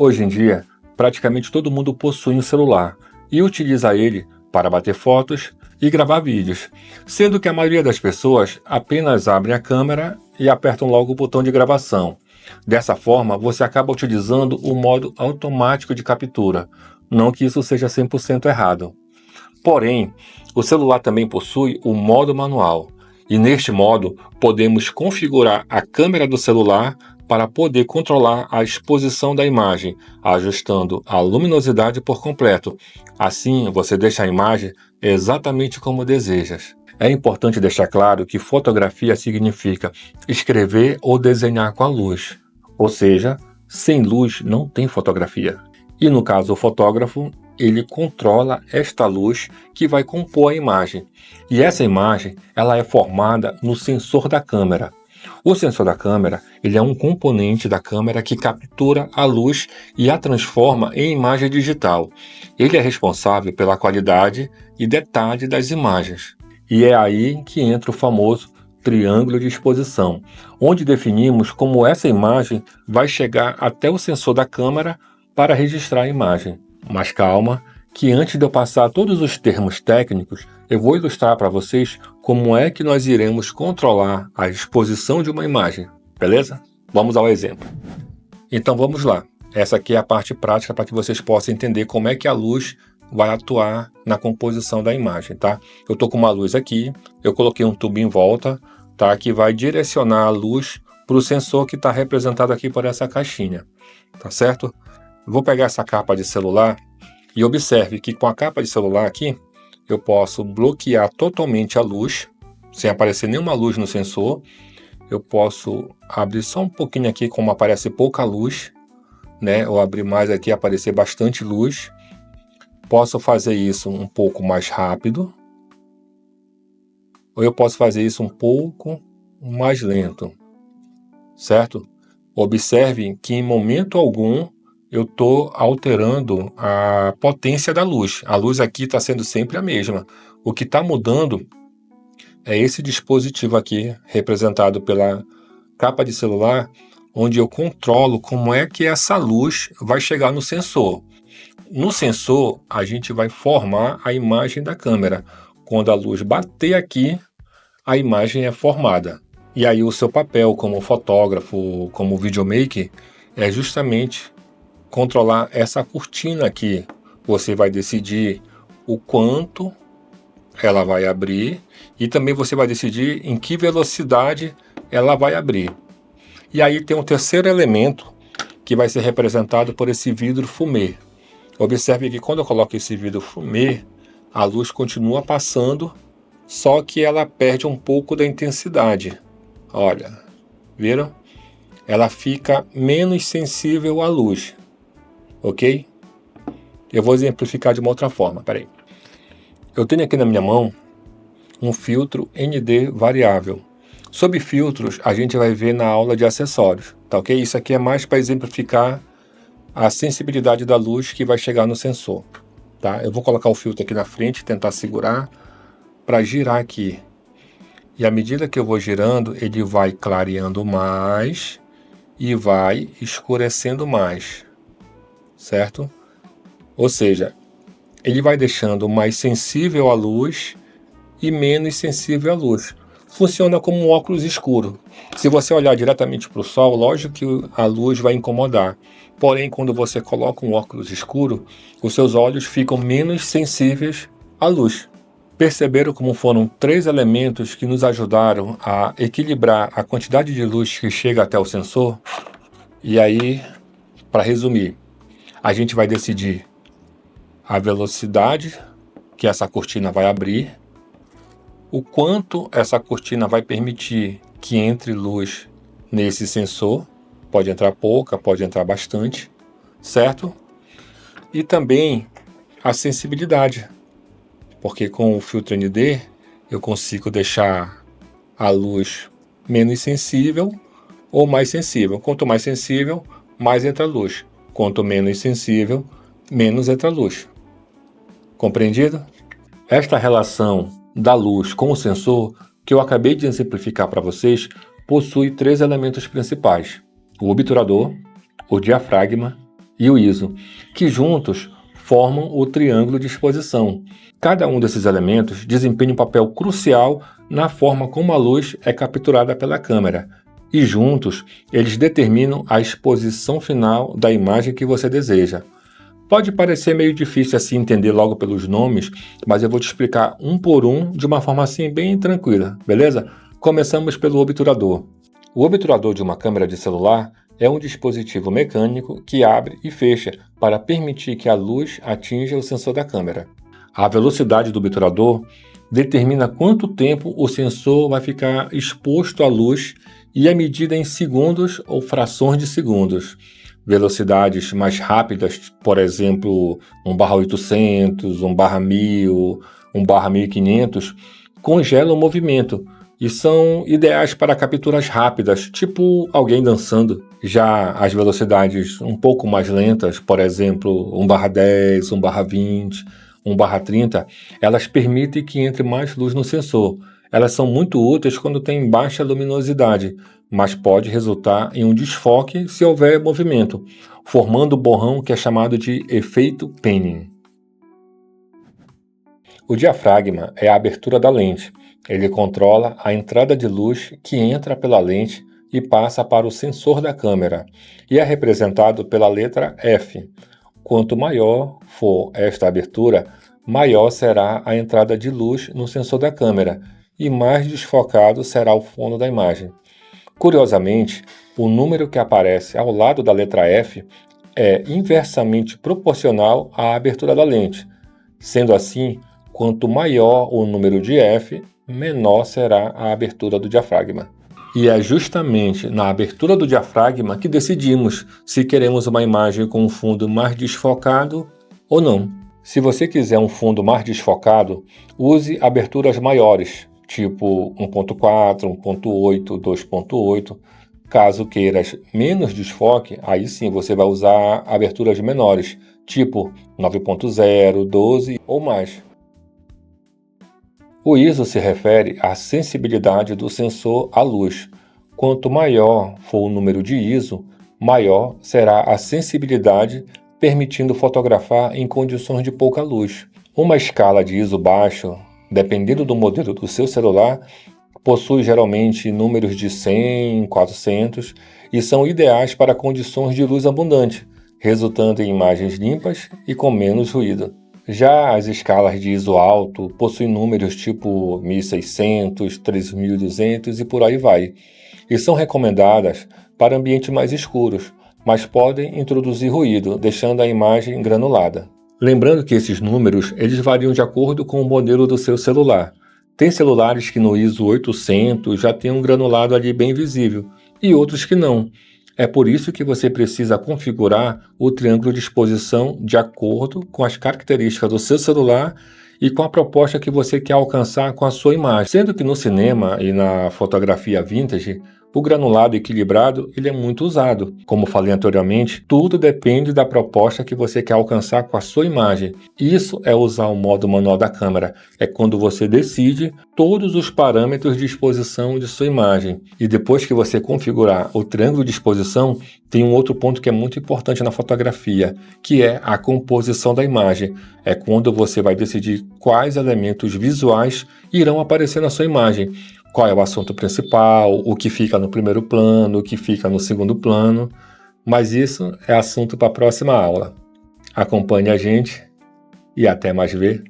Hoje em dia, praticamente todo mundo possui um celular e utiliza ele para bater fotos e gravar vídeos, sendo que a maioria das pessoas apenas abrem a câmera e apertam logo o botão de gravação. Dessa forma, você acaba utilizando o modo automático de captura, não que isso seja 100% errado. Porém, o celular também possui o modo manual, e neste modo podemos configurar a câmera do celular para poder controlar a exposição da imagem, ajustando a luminosidade por completo. Assim, você deixa a imagem exatamente como desejas. É importante deixar claro que fotografia significa escrever ou desenhar com a luz, ou seja, sem luz não tem fotografia. E no caso, o fotógrafo, ele controla esta luz que vai compor a imagem. E essa imagem, ela é formada no sensor da câmera. O sensor da câmera, ele é um componente da câmera que captura a luz e a transforma em imagem digital. Ele é responsável pela qualidade e detalhe das imagens. E é aí que entra o famoso triângulo de exposição, onde definimos como essa imagem vai chegar até o sensor da câmera para registrar a imagem. Mas calma, que antes de eu passar todos os termos técnicos, eu vou ilustrar para vocês como é que nós iremos controlar a exposição de uma imagem, beleza? Vamos ao exemplo. Então vamos lá. Essa aqui é a parte prática para que vocês possam entender como é que a luz vai atuar na composição da imagem, tá? Eu estou com uma luz aqui, eu coloquei um tubo em volta, tá? Que vai direcionar a luz para o sensor que está representado aqui por essa caixinha, tá certo? Vou pegar essa capa de celular e observe que com a capa de celular aqui, eu posso bloquear totalmente a luz, sem aparecer nenhuma luz no sensor. Eu posso abrir só um pouquinho aqui, como aparece pouca luz, né? Ou abrir mais aqui, aparecer bastante luz. Posso fazer isso um pouco mais rápido, ou eu posso fazer isso um pouco mais lento, certo? Observe que em momento algum eu estou alterando a potência da luz. A luz aqui está sendo sempre a mesma. O que está mudando é esse dispositivo aqui, representado pela capa de celular, onde eu controlo como é que essa luz vai chegar no sensor. No sensor, a gente vai formar a imagem da câmera. Quando a luz bater aqui, a imagem é formada. E aí o seu papel como fotógrafo, como videomaker, é justamente controlar essa cortina aqui. Você vai decidir o quanto ela vai abrir e também você vai decidir em que velocidade ela vai abrir. E aí tem um terceiro elemento que vai ser representado por esse vidro fumê. Observe que quando eu coloco esse vidro fumê, a luz continua passando, só que ela perde um pouco da intensidade. Olha, viram? Ela fica menos sensível à luz. Ok? Eu vou exemplificar de uma outra forma, peraí. Eu tenho aqui na minha mão um filtro ND variável. Sobre filtros, a gente vai ver na aula de acessórios, tá ok? Isso aqui é mais para exemplificar a sensibilidade da luz que vai chegar no sensor, tá? Eu vou colocar o filtro aqui na frente, tentar segurar para girar aqui. E à medida que eu vou girando, ele vai clareando mais e vai escurecendo mais. Certo? Ou seja, ele vai deixando mais sensível à luz e menos sensível à luz. Funciona como um óculos escuro. Se você olhar diretamente para o sol, lógico que a luz vai incomodar. Porém, quando você coloca um óculos escuro, os seus olhos ficam menos sensíveis à luz. Perceberam como foram 3 elementos que nos ajudaram a equilibrar a quantidade de luz que chega até o sensor? E aí, para resumir, a gente vai decidir a velocidade que essa cortina vai abrir, o quanto essa cortina vai permitir que entre luz nesse sensor, pode entrar pouca, pode entrar bastante, certo? E também a sensibilidade, porque com o filtro ND eu consigo deixar a luz menos sensível ou mais sensível. Quanto mais sensível, mais entra luz. Quanto menos sensível, menos entra luz. Compreendido? Esta relação da luz com o sensor, que eu acabei de exemplificar para vocês, possui 3 elementos principais: o obturador, o diafragma e o ISO, que juntos formam o triângulo de exposição. Cada um desses elementos desempenha um papel crucial na forma como a luz é capturada pela câmera, e juntos eles determinam a exposição final da imagem que você deseja. Pode parecer meio difícil assim entender logo pelos nomes, mas eu vou te explicar um por um de uma forma assim bem tranquila, beleza? Começamos pelo obturador. O obturador de uma câmera de celular é um dispositivo mecânico que abre e fecha para permitir que a luz atinja o sensor da câmera. A velocidade do obturador determina quanto tempo o sensor vai ficar exposto à luz e é medida em segundos ou frações de segundos. Velocidades mais rápidas, por exemplo, 1/800, 1/1000, 1/1500, congelam o movimento e são ideais para capturas rápidas, tipo alguém dançando. Já as velocidades um pouco mais lentas, por exemplo, 1/10, 1/20, 1/30, elas permitem que entre mais luz no sensor. Elas são muito úteis quando tem baixa luminosidade, mas pode resultar em um desfoque se houver movimento, formando o borrão que é chamado de efeito panning. O diafragma é a abertura da lente. Ele controla a entrada de luz que entra pela lente e passa para o sensor da câmera, e é representado pela letra F. Quanto maior for esta abertura, maior será a entrada de luz no sensor da câmera, e mais desfocado será o fundo da imagem. Curiosamente, o número que aparece ao lado da letra F é inversamente proporcional à abertura da lente. Sendo assim, quanto maior o número de F, menor será a abertura do diafragma. E é justamente na abertura do diafragma que decidimos se queremos uma imagem com um fundo mais desfocado ou não. Se você quiser um fundo mais desfocado, use aberturas maiores, tipo 1.4, 1.8, 2.8. Caso queiras menos desfoque, aí sim você vai usar aberturas menores, tipo 9.0, 12 ou mais. O ISO se refere à sensibilidade do sensor à luz. Quanto maior for o número de ISO, maior será a sensibilidade, permitindo fotografar em condições de pouca luz. Uma escala de ISO baixo, dependendo do modelo do seu celular, possui geralmente números de 100, 400 e são ideais para condições de luz abundante, resultando em imagens limpas e com menos ruído. Já as escalas de ISO alto possuem números tipo 1600, 3200 e por aí vai, e são recomendadas para ambientes mais escuros, mas podem introduzir ruído, deixando a imagem granulada. Lembrando que esses números eles variam de acordo com o modelo do seu celular. Tem celulares que no ISO 800 já tem um granulado ali bem visível, e outros que não. É por isso que você precisa configurar o triângulo de exposição de acordo com as características do seu celular e com a proposta que você quer alcançar com a sua imagem. Sendo que no cinema e na fotografia vintage, o granulado equilibrado ele é muito usado. Como falei anteriormente, tudo depende da proposta que você quer alcançar com a sua imagem. Isso é usar o modo manual da câmera. É quando você decide todos os parâmetros de exposição de sua imagem. E depois que você configurar o triângulo de exposição, tem um outro ponto que é muito importante na fotografia, que é a composição da imagem. É quando você vai decidir quais elementos visuais irão aparecer na sua imagem. Qual é o assunto principal, o que fica no primeiro plano, o que fica no segundo plano. Mas isso é assunto para a próxima aula. Acompanhe a gente e até mais ver.